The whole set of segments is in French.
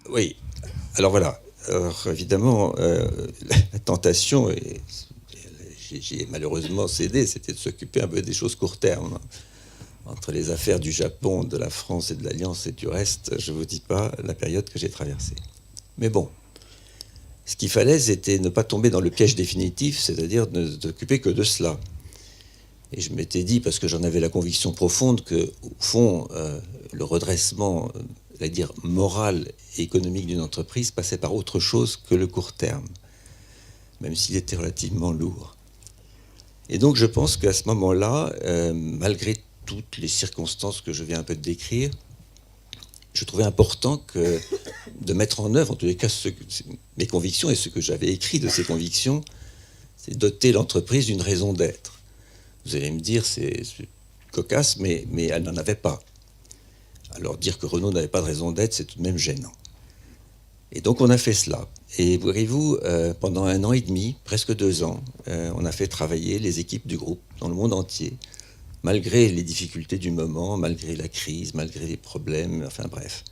Oui, alors voilà. Alors, évidemment, la tentation, j'ai malheureusement cédé, c'était de s'occuper un peu des choses court terme. Entre les affaires du Japon, de la France et de l'Alliance et du reste, je ne vous dis pas la période que j'ai traversée. Mais bon, ce qu'il fallait, c'était ne pas tomber dans le piège définitif, c'est-à-dire ne s'occuper que de cela. Et je m'étais dit, parce que j'en avais la conviction profonde que, au fond, le redressement, c'est-à-dire moral et économique d'une entreprise, passait par autre chose que le court terme, même s'il était relativement lourd. Et donc je pense qu'à ce moment-là, malgré toutes les circonstances que je viens un peu de décrire, je trouvais important de mettre en œuvre, en tous les cas, mes convictions et ce que j'avais écrit de ces convictions, c'est doter l'entreprise d'une raison d'être. Vous allez me dire, c'est cocasse, mais elle n'en avait pas. Alors dire que Renault n'avait pas de raison d'être, c'est tout de même gênant. Et donc on a fait cela. Et voyez-vous, pendant 1 an et demi, presque 2 ans, on a fait travailler les équipes du groupe dans le monde entier, malgré les difficultés du moment, malgré la crise, malgré les problèmes, enfin bref.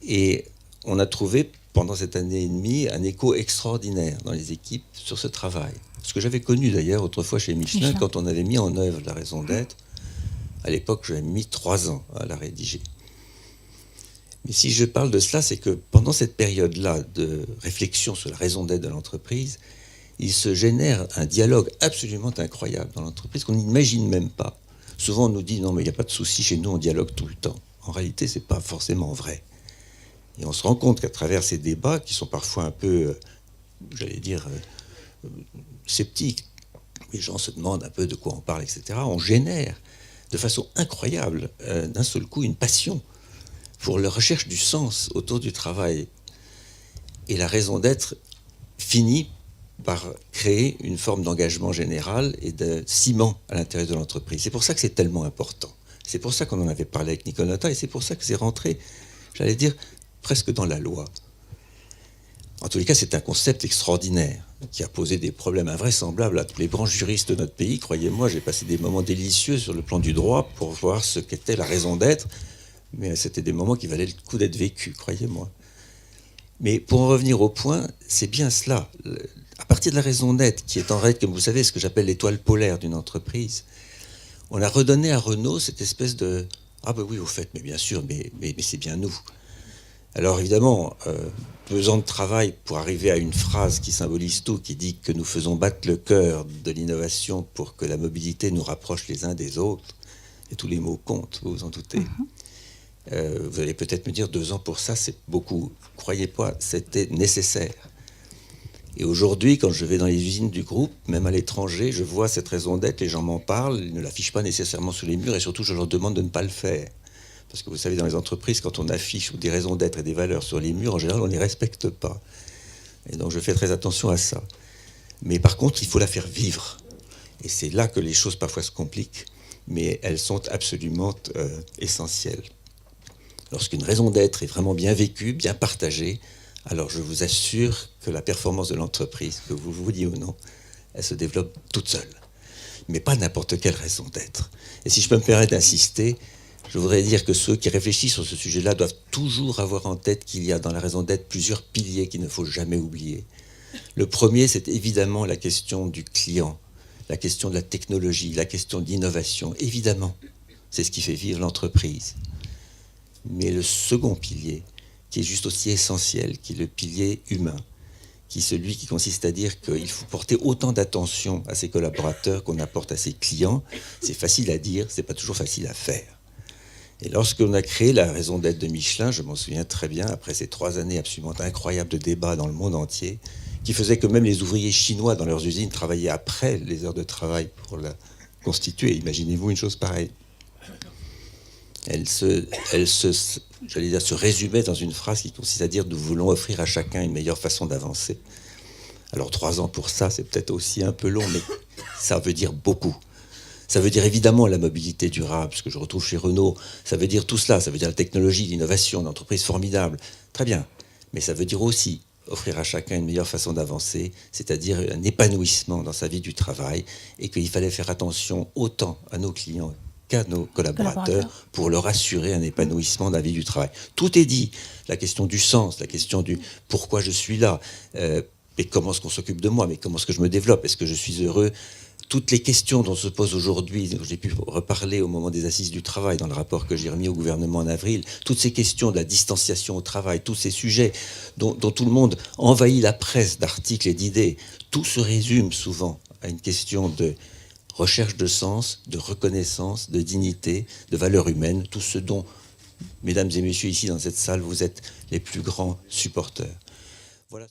Et on a trouvé pendant cette 1 an et demi un écho extraordinaire dans les équipes sur ce travail. Ce que j'avais connu d'ailleurs autrefois chez Michelin, quand on avait mis en œuvre la raison d'être. À l'époque, j'avais mis 3 ans à la rédiger. Mais si je parle de cela, c'est que pendant cette période-là de réflexion sur la raison d'être de l'entreprise, il se génère un dialogue absolument incroyable dans l'entreprise qu'on n'imagine même pas. Souvent, on nous dit non, mais il n'y a pas de souci, chez nous, on dialogue tout le temps. En réalité, ce n'est pas forcément vrai. Et on se rend compte qu'à travers ces débats, qui sont parfois un peu, j'allais dire, sceptiques, les gens se demandent un peu de quoi on parle, etc., on génère de façon incroyable, d'un seul coup, une passion pour la recherche du sens autour du travail. Et la raison d'être finit par créer une forme d'engagement général et de ciment à l'intérieur de l'entreprise. C'est pour ça que c'est tellement important. C'est pour ça qu'on en avait parlé avec Nicolas Notin et c'est pour ça que c'est rentré, j'allais dire, presque dans la loi. En tous les cas, c'est un concept extraordinaire qui a posé des problèmes invraisemblables à tous les grands juristes de notre pays. Croyez-moi, j'ai passé des moments délicieux sur le plan du droit pour voir ce qu'était la raison d'être, mais c'était des moments qui valaient le coup d'être vécus, croyez-moi. Mais pour en revenir au point, c'est bien cela. À partir de la raison d'être, qui est en règle, comme vous savez, ce que j'appelle l'étoile polaire d'une entreprise, on a redonné à Renault cette espèce de « Ah ben oui, au fait, mais bien sûr, mais c'est bien nous ». Alors évidemment, pesant de travail pour arriver à une phrase qui symbolise tout, qui dit que nous faisons battre le cœur de l'innovation pour que la mobilité nous rapproche les uns des autres, et tous les mots comptent, vous vous en doutez. Vous allez peut-être me dire 2 ans pour ça, c'est beaucoup. Croyez pas, c'était nécessaire. Et aujourd'hui, quand je vais dans les usines du groupe, même à l'étranger, je vois cette raison d'être, les gens m'en parlent, ils ne l'affichent pas nécessairement sur les murs, et surtout, je leur demande de ne pas le faire. Parce que vous savez, dans les entreprises, quand on affiche des raisons d'être et des valeurs sur les murs, en général, on ne les respecte pas. Et donc, je fais très attention à ça. Mais par contre, il faut la faire vivre. Et c'est là que les choses parfois se compliquent, mais elles sont absolument essentielles. Lorsqu'une raison d'être est vraiment bien vécue, bien partagée, alors je vous assure que la performance de l'entreprise, que vous vouliez ou non, elle se développe toute seule. Mais pas n'importe quelle raison d'être. Et si je peux me permettre d'insister, je voudrais dire que ceux qui réfléchissent sur ce sujet-là doivent toujours avoir en tête qu'il y a dans la raison d'être plusieurs piliers qu'il ne faut jamais oublier. Le premier, c'est évidemment la question du client, la question de la technologie, la question de l'innovation. Évidemment, c'est ce qui fait vivre l'entreprise. Mais le second pilier, qui est juste aussi essentiel, qui est le pilier humain, qui est celui qui consiste à dire qu'il faut porter autant d'attention à ses collaborateurs qu'on apporte à ses clients. C'est facile à dire, c'est pas toujours facile à faire. Et lorsqu'on a créé la raison d'être de Michelin, je m'en souviens très bien, après ces 3 années absolument incroyables de débats dans le monde entier, qui faisaient que même les ouvriers chinois dans leurs usines travaillaient après les heures de travail pour la constituer. Imaginez-vous une chose pareille. J'allais dire, se résumait dans une phrase qui consiste à dire « Nous voulons offrir à chacun une meilleure façon d'avancer ». Alors 3 ans pour ça, c'est peut-être aussi un peu long, mais ça veut dire beaucoup. Ça veut dire évidemment la mobilité durable, ce que je retrouve chez Renault. Ça veut dire tout cela, ça veut dire la technologie, l'innovation, une entreprise formidable. Très bien. Mais ça veut dire aussi offrir à chacun une meilleure façon d'avancer, c'est-à-dire un épanouissement dans sa vie du travail, et qu'il fallait faire attention autant à nos clients qu'à nos collaborateurs Collaborateurs. pour leur assurer un épanouissement dans la vie du travail. Tout est dit. La question du sens, la question du pourquoi je suis là, mais comment est-ce qu'on s'occupe de moi, mais comment est-ce que je me développe, est-ce que je suis heureux. Toutes les questions dont se pose aujourd'hui, j'ai pu reparler au moment des assises du travail, dans le rapport que j'ai remis au gouvernement en avril, toutes ces questions de la distanciation au travail, tous ces sujets dont tout le monde envahit la presse d'articles et d'idées, tout se résume souvent à une question de recherche de sens, de reconnaissance, de dignité, de valeurs humaines, tout ce dont, mesdames et messieurs, ici dans cette salle, vous êtes les plus grands supporters. Voilà.